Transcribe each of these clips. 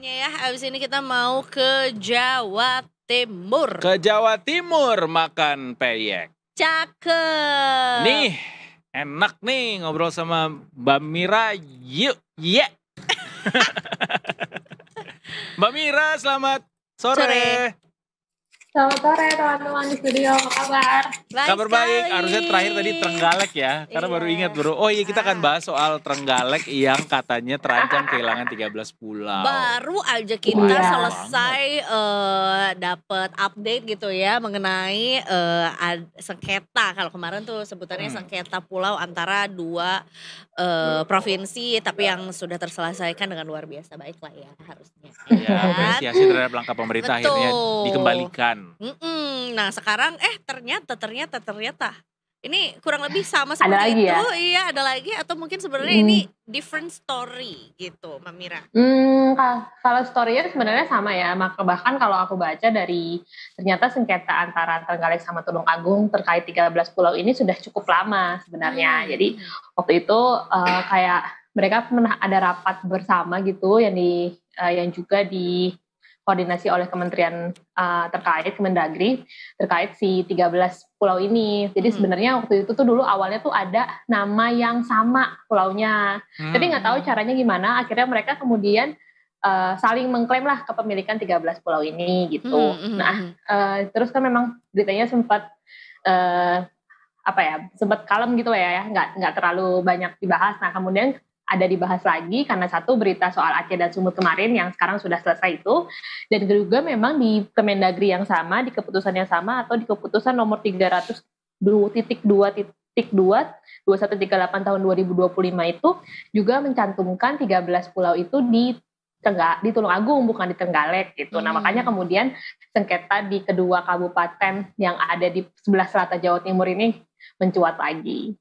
enaknya ya. Abis ini kita mau ke Jawa Timur. Ke Jawa Timur makan peyek. Cakep. Nih, enak nih ngobrol sama Mbak Mira. Yuk, yeah. Mbak Mira, selamat sore. Selamat sore teman-teman di studio, apa kabar? Kabar baik, harusnya terakhir tadi Trenggalek ya. Karena baru ingat bro, oh iya kita akan bahas soal Trenggalek yang katanya terancam kehilangan 13 pulau. Baru aja kita selesai dapat update gitu ya mengenai sengketa. Kalau kemarin tuh sebutannya sengketa pulau antara dua provinsi, tapi yang sudah terselesaikan dengan luar biasa baik lah ya harusnya. Iya, apresiasi terhadap langkah pemerintah akhirnya dikembalikan. Nah sekarang ternyata ini kurang lebih sama seperti ada lagi itu ya? Iya ada lagi atau mungkin sebenarnya ini different story gitu Mbak Mira. Kalau story-nya sebenarnya sama ya, bahkan kalau aku baca dari ternyata sengketa antara Trenggalek sama Tulungagung terkait 13 pulau ini sudah cukup lama sebenarnya. Jadi waktu itu kayak mereka pernah ada rapat bersama gitu yang juga di koordinasi oleh kementerian terkait Kemendagri terkait si 13 pulau ini. Jadi sebenarnya waktu itu tuh dulu awalnya tuh ada nama yang sama pulaunya. Tapi nggak tahu caranya gimana, akhirnya mereka kemudian saling mengklaim lah kepemilikan 13 pulau ini gitu. Terus kan memang beritanya sempat sempat kalem gitu ya, nggak terlalu banyak dibahas. Nah kemudian ada dibahas lagi karena satu berita soal Aceh dan Sumut kemarin yang sekarang sudah selesai itu, dan juga memang di Kemendagri yang sama, di keputusan yang sama atau di keputusan nomor 302.2.2 2138 tahun 2025 itu juga mencantumkan 13 pulau itu di Tulungagung bukan di Trenggalek gitu. Nah makanya kemudian sengketa di kedua kabupaten yang ada di sebelah selatan Jawa Timur ini mencuat lagi.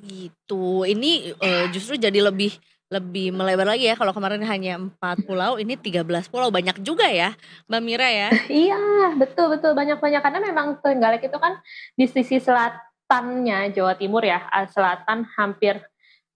Gitu. Ini justru jadi lebih melebar lagi ya. Kalau kemarin hanya 4 pulau, ini 13 pulau. Banyak juga ya Mbak Mira ya. Iya betul banyak karena memang Trenggalek itu kan di sisi selatannya Jawa Timur ya, selatan hampir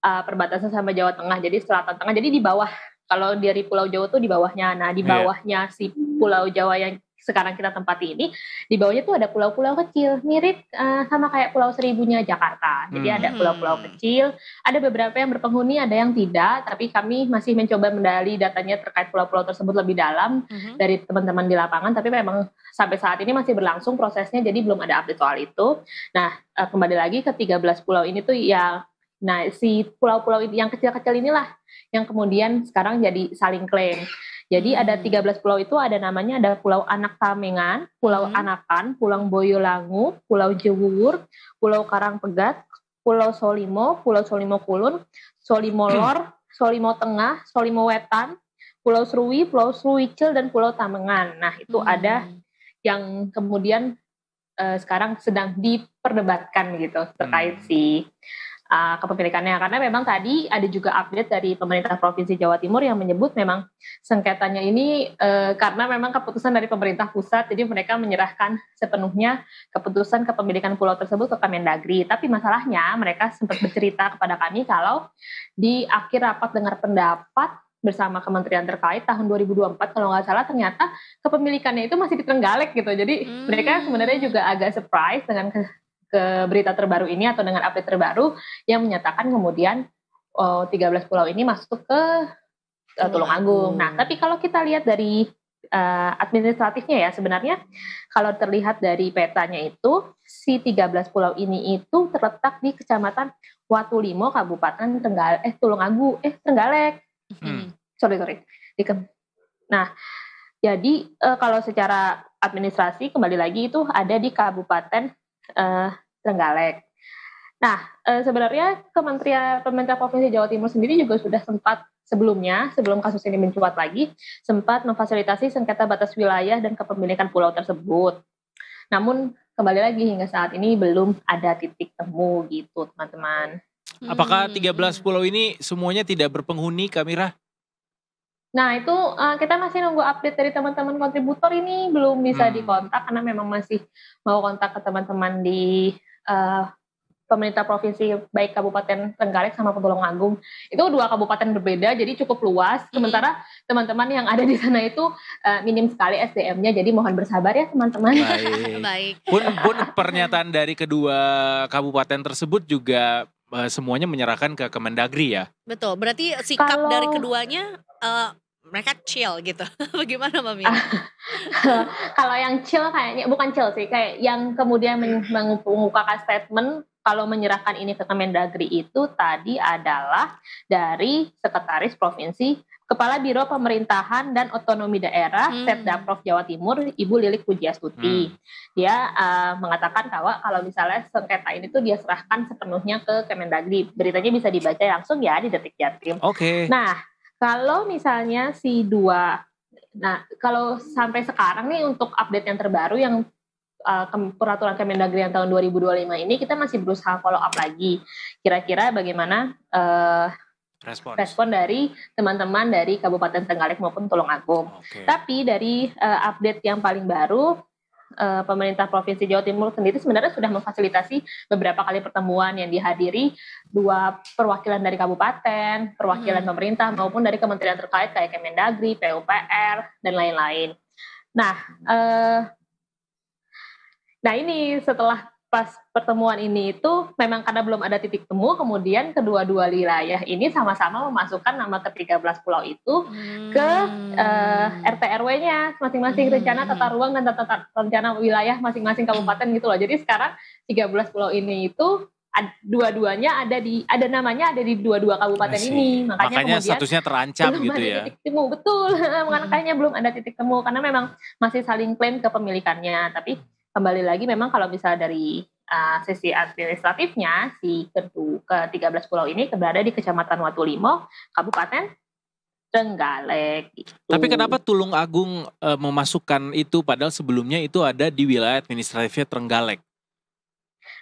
perbatasan sama Jawa Tengah. Jadi selatan tengah, jadi di bawah, kalau dari Pulau Jawa tuh di bawahnya. Nah di bawahnya si Pulau Jawa yang sekarang kita tempati ini, di bawahnya tuh ada pulau-pulau kecil, mirip sama kayak Pulau Seribunya Jakarta. Jadi ada pulau-pulau kecil, ada beberapa yang berpenghuni, ada yang tidak, tapi kami masih mencoba menggali datanya terkait pulau-pulau tersebut lebih dalam dari teman-teman di lapangan, tapi memang sampai saat ini masih berlangsung prosesnya, jadi belum ada update soal itu. Nah, kembali lagi ke 13 pulau ini tuh ya, nah si pulau-pulau yang kecil-kecil inilah yang kemudian sekarang jadi saling klaim. Jadi ada 13 pulau itu ada namanya, ada Pulau Anak Tamengan, Pulau Anakan, Pulau Boyolangu, Pulau Jewur, Pulau Karangpegat, Pulau Solimo Kulun, Solimo Lor, Solimo Tengah, Solimo Wetan, Pulau Serui, Pulau Seruicil, dan Pulau Tamengan. Nah itu ada yang kemudian sekarang sedang diperdebatkan gitu terkait si kepemilikannya, karena memang tadi ada juga update dari pemerintah Provinsi Jawa Timur yang menyebut memang sengketanya ini karena memang keputusan dari pemerintah pusat, jadi mereka menyerahkan sepenuhnya keputusan kepemilikan pulau tersebut ke Kemendagri. Tapi masalahnya mereka sempat bercerita kepada kami kalau di akhir rapat dengar pendapat bersama kementerian terkait tahun 2024 kalau nggak salah, ternyata kepemilikannya itu masih di Trenggalek gitu. Jadi mereka sebenarnya juga agak surprise dengan ke berita terbaru ini atau dengan update terbaru yang menyatakan kemudian 13 pulau ini masuk ke Tulungagung. Nah, tapi kalau kita lihat dari administratifnya ya, sebenarnya kalau terlihat dari petanya itu, si 13 pulau ini itu terletak di Kecamatan Watulimo, Kabupaten Trenggalek. Sorry. Nah, jadi kalau secara administrasi kembali lagi itu ada di Kabupaten Trenggalek. Nah, sebenarnya pemerintah Provinsi Jawa Timur sendiri juga sudah sempat sebelumnya, sebelum kasus ini mencuat lagi, sempat memfasilitasi sengketa batas wilayah dan kepemilikan pulau tersebut. Namun kembali lagi hingga saat ini belum ada titik temu gitu, teman-teman. Apakah 13 pulau ini semuanya tidak berpenghuni, Kak Mira? Nah itu kita masih nunggu update dari teman-teman kontributor, ini belum bisa dikontak karena memang masih mau kontak ke teman-teman di pemerintah provinsi baik Kabupaten Trenggalek sama Tulungagung itu 2 kabupaten berbeda, jadi cukup luas. Sementara teman-teman yang ada di sana itu minim sekali SDM-nya, jadi mohon bersabar ya teman-teman. Baik. Pun pernyataan dari kedua kabupaten tersebut juga semuanya menyerahkan ke Kemendagri ya. Betul, berarti sikap dari keduanya mereka chill gitu. Bagaimana Mbak Mira? Kalau yang chill kayaknya, bukan chill sih, kayak yang kemudian mengemukakan statement kalau menyerahkan ini ke Kemendagri itu tadi adalah dari Sekretaris Provinsi Kepala Biro Pemerintahan dan Otonomi Daerah Setdaprov Jawa Timur, Ibu Lilik Pujiastuti. Dia mengatakan bahwa kalau misalnya sengketa ini tuh dia serahkan sepenuhnya ke Kemendagri. Beritanya bisa dibaca langsung ya di Detik Jatim. Oke. Nah, kalau misalnya kalau sampai sekarang nih untuk update yang terbaru yang peraturan Kemendagri yang tahun 2025 ini kita masih berusaha follow up lagi. Kira-kira bagaimana respon dari teman-teman dari Kabupaten Trenggalek maupun Tulungagung. Tapi dari update yang paling baru, pemerintah Provinsi Jawa Timur sendiri sebenarnya sudah memfasilitasi beberapa kali pertemuan yang dihadiri 2 perwakilan dari kabupaten, perwakilan pemerintah maupun dari kementerian terkait kayak Kemendagri, PUPR, dan lain-lain. Nah ini setelah pas pertemuan ini itu memang karena belum ada titik temu, kemudian kedua-dua wilayah ini sama-sama memasukkan nama ke-13 pulau itu ke RT RW-nya masing-masing, rencana tata ruang dan rencana wilayah masing-masing kabupaten gitu loh. Jadi sekarang 13 pulau ini itu dua-duanya ada namanya ada di dua-dua kabupaten ini. Makanya kemudian statusnya terancam belum gitu ada ya. titik temu, betul. Makanya belum ada titik temu karena memang masih saling klaim kepemilikannya. Tapi kembali lagi memang kalau misalnya dari sisi administratifnya si ke-13 pulau ini berada di Kecamatan Watulimo, Kabupaten Trenggalek gitu. Tapi kenapa Tulungagung memasukkan itu padahal sebelumnya itu ada di wilayah administratifnya Trenggalek?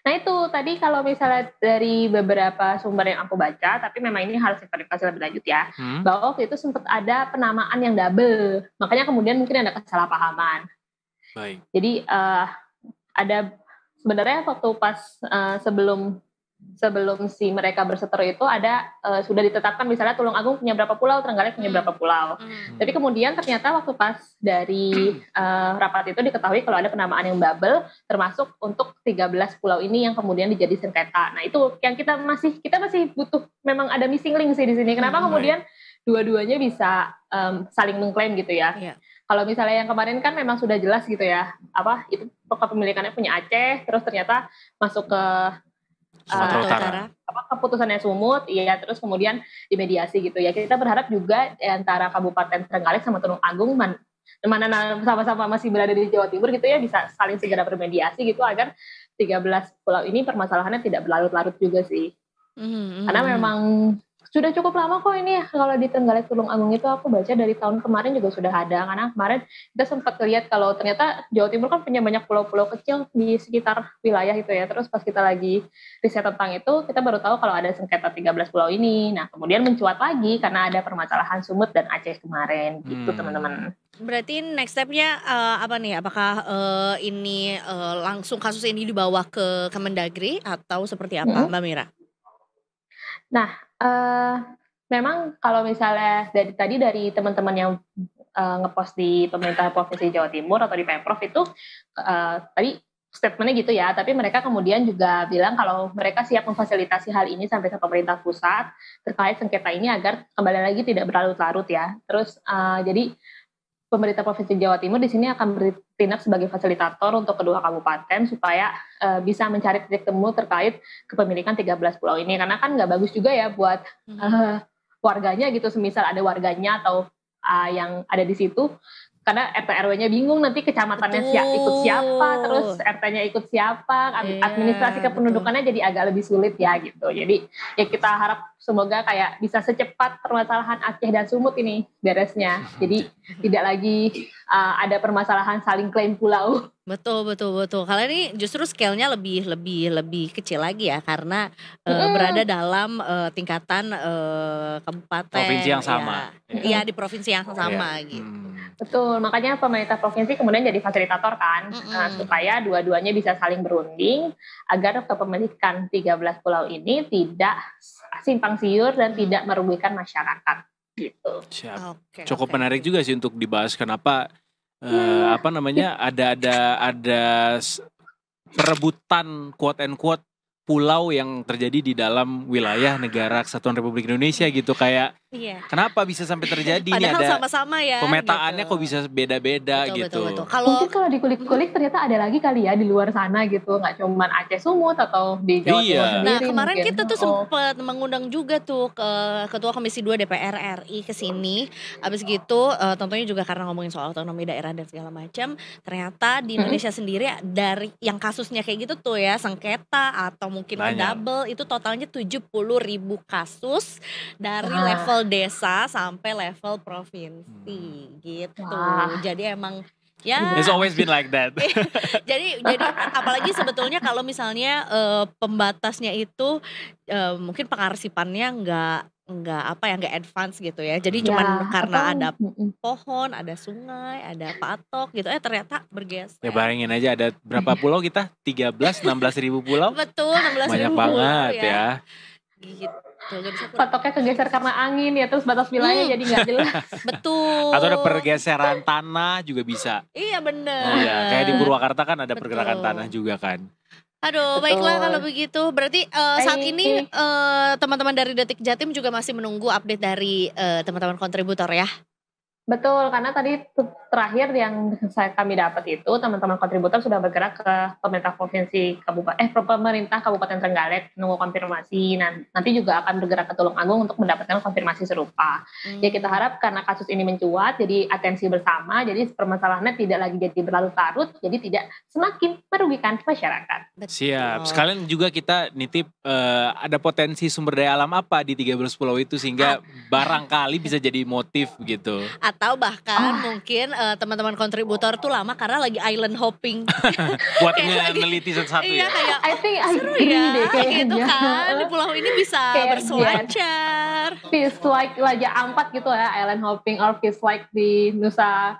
Nah itu tadi kalau misalnya dari beberapa sumber yang aku baca, tapi memang ini harus diverifikasi lebih lanjut ya, bahwa waktu itu sempat ada penamaan yang double, makanya kemudian mungkin ada kesalahpahaman. Baik. Jadi ada sebenarnya waktu pas sebelum si mereka berseteru itu ada sudah ditetapkan misalnya Tulungagung punya berapa pulau, Trenggalek punya berapa pulau. Tapi kemudian ternyata waktu pas dari rapat itu diketahui kalau ada penamaan yang double termasuk untuk 13 pulau ini yang kemudian dijadi sengketa. Nah, itu yang kita masih butuh, memang ada missing link sih di sini. Kenapa kemudian dua-duanya bisa saling mengklaim gitu ya. Yeah. Kalau misalnya yang kemarin kan memang sudah jelas gitu ya, itu kepemilikannya punya Aceh, terus ternyata masuk ke Sumatera Utara. Keputusannya Sumut, iya, terus kemudian dimediasi gitu ya. Kita berharap juga antara Kabupaten Trenggalek sama Tulungagung mana sama-sama masih berada di Jawa Timur gitu ya, bisa saling segera bermediasi gitu agar 13 pulau ini permasalahannya tidak berlarut-larut juga sih. Karena memang sudah cukup lama kok ini kalau di Trenggalek Tulungagung itu aku baca dari tahun kemarin juga sudah ada, karena kemarin kita sempat lihat kalau ternyata Jawa Timur kan punya banyak pulau-pulau kecil di sekitar wilayah itu ya. Terus pas kita lagi riset tentang itu kita baru tahu kalau ada sengketa 13 pulau ini. Nah kemudian mencuat lagi karena ada permasalahan Sumut dan Aceh kemarin gitu teman-teman. Berarti next step-nya apa nih? Apakah ini langsung kasus ini dibawa ke Kemendagri atau seperti apa Mbak Mira? Nah, memang kalau misalnya dari teman-teman yang ngepost di pemerintah Provinsi Jawa Timur atau di Pemprov itu tadi statementnya gitu ya, tapi mereka kemudian juga bilang kalau mereka siap memfasilitasi hal ini sampai ke pemerintah pusat terkait sengketa ini agar kembali lagi tidak berlarut-larut ya. Terus jadi pemerintah Provinsi Jawa Timur di sini akan bertindak sebagai fasilitator untuk kedua kabupaten supaya bisa mencari titik temu terkait kepemilikan 13 pulau ini, karena kan nggak bagus juga ya buat warganya gitu, semisal ada warganya atau yang ada di situ, karena RT RW-nya bingung nanti kecamatannya ikut siapa, terus RT-nya ikut siapa, administrasi kependudukannya jadi agak lebih sulit ya gitu. Jadi ya kita harap semoga kayak bisa secepat permasalahan Aceh dan Sumut ini beresnya. Jadi tidak lagi ada permasalahan saling klaim pulau. Betul betul betul. Kalau ini justru scale-nya lebih kecil lagi ya karena, berada dalam, tingkatan, kabupaten Provinsi yang ya. sama, ya. Iya di provinsi yang Iya, sama gitu. Betul, makanya pemerintah provinsi kemudian jadi fasilitator kan, supaya dua-duanya bisa saling berunding agar kepemilikan 13 pulau ini tidak simpang siur dan tidak merugikan masyarakat gitu. Siap. Oke Cukup oke. menarik juga sih untuk dibahas kenapa apa namanya ada perebutan quote and quote pulau yang terjadi di dalam wilayah negara Kesatuan Republik Indonesia gitu, kayak Iya. kenapa bisa sampai terjadi nih, Padahal ada sama-sama ya pemetaannya gitu. kok bisa beda-beda Betul gitu. betul betul. Kalau Mungkin kalau dikulik-kulik ternyata ada lagi kali ya di luar sana gitu, nggak cuman Aceh Sumut atau di Jawa Timur Iya. sendiri Nah kemarin mungkin. kita tuh sempet mengundang juga tuh ke Ketua Komisi 2 DPR RI ke sini. Habis gitu tentunya juga karena ngomongin soal otonomi daerah dan segala macam, ternyata di Indonesia sendiri dari yang kasusnya kayak gitu tuh ya, sengketa atau mungkin Banyak. double itu totalnya 70.000 kasus dari Wah. level desa sampai level provinsi gitu. Wah. Jadi emang ya It's always been like that. jadi apalagi sebetulnya kalau misalnya pembatasnya itu mungkin pengarsipannya nggak advance gitu ya. Jadi cuman karena ada pohon, ada sungai, ada patok gitu. Ternyata bergeser. Ya bayangin aja ada berapa pulau kita? 16 ribu pulau. Betul, 16.000 Banyak pulau banget ya. Gitu. Gak bisa Patoknya kegeser karena angin ya, terus batas wilayahnya jadi nggak jelas. betul. Atau ada pergeseran tanah juga bisa. Iya bener. Iya, kayak di Purwakarta kan ada Betul. pergerakan tanah juga kan. Aduh, Betul. baiklah kalau begitu. Berarti saat Baik. ini teman-teman dari Detik Jatim juga masih menunggu update dari teman-teman kontributor ya. Betul, karena tadi terakhir yang kami dapat itu teman-teman kontributor sudah bergerak ke pemerintah provinsi pemerintah Kabupaten Trenggalek nunggu konfirmasi. Nanti juga akan bergerak ke Tulungagung untuk mendapatkan konfirmasi serupa. Ya kita harap karena kasus ini mencuat, jadi atensi bersama, jadi permasalahannya tidak lagi jadi berlarut-larut, jadi tidak semakin merugikan masyarakat. Siap. Sekalian juga kita nitip ada potensi sumber daya alam apa di 13 pulau itu sehingga barangkali bisa jadi motif gitu. Atau bahkan mungkin teman-teman kontributor tuh lama karena lagi island hopping. Buat Kayak lagi- neliti satu-satu Iya ya. kayak I think I seru agree ya deh kayaknya. gitu kan. Di pulau ini bisa Kayak berselancar. Feels like Raja Ampat gitu ya, island hopping, or feels like di Nusa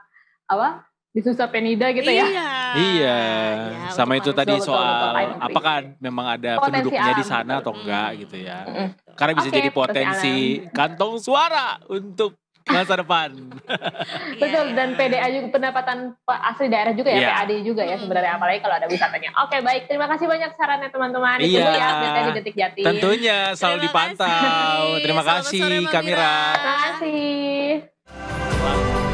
di Nusa Penida gitu ya. Iya. Ya, Sama itu untuk tadi Betul, soal betul, I agree. apakah memang ada Potensi penduduknya di alam, sana betul. atau enggak gitu ya. Mm-mm. Karena bisa Oke, jadi potensi kantong suara untuk masa depan. Betul, dan PDA juga, pendapatan asli daerah juga ya, Iya. PAD juga ya sebenarnya, apalagi kalau ada wisatanya. Oke, baik, terima kasih banyak sarannya teman-teman. Itu Iya. ya update di Detik Jatim. Tentunya selalu Terima dipantau. kasih. Terima Selamat kasih sore, Mbak Kamira. Terima kasih.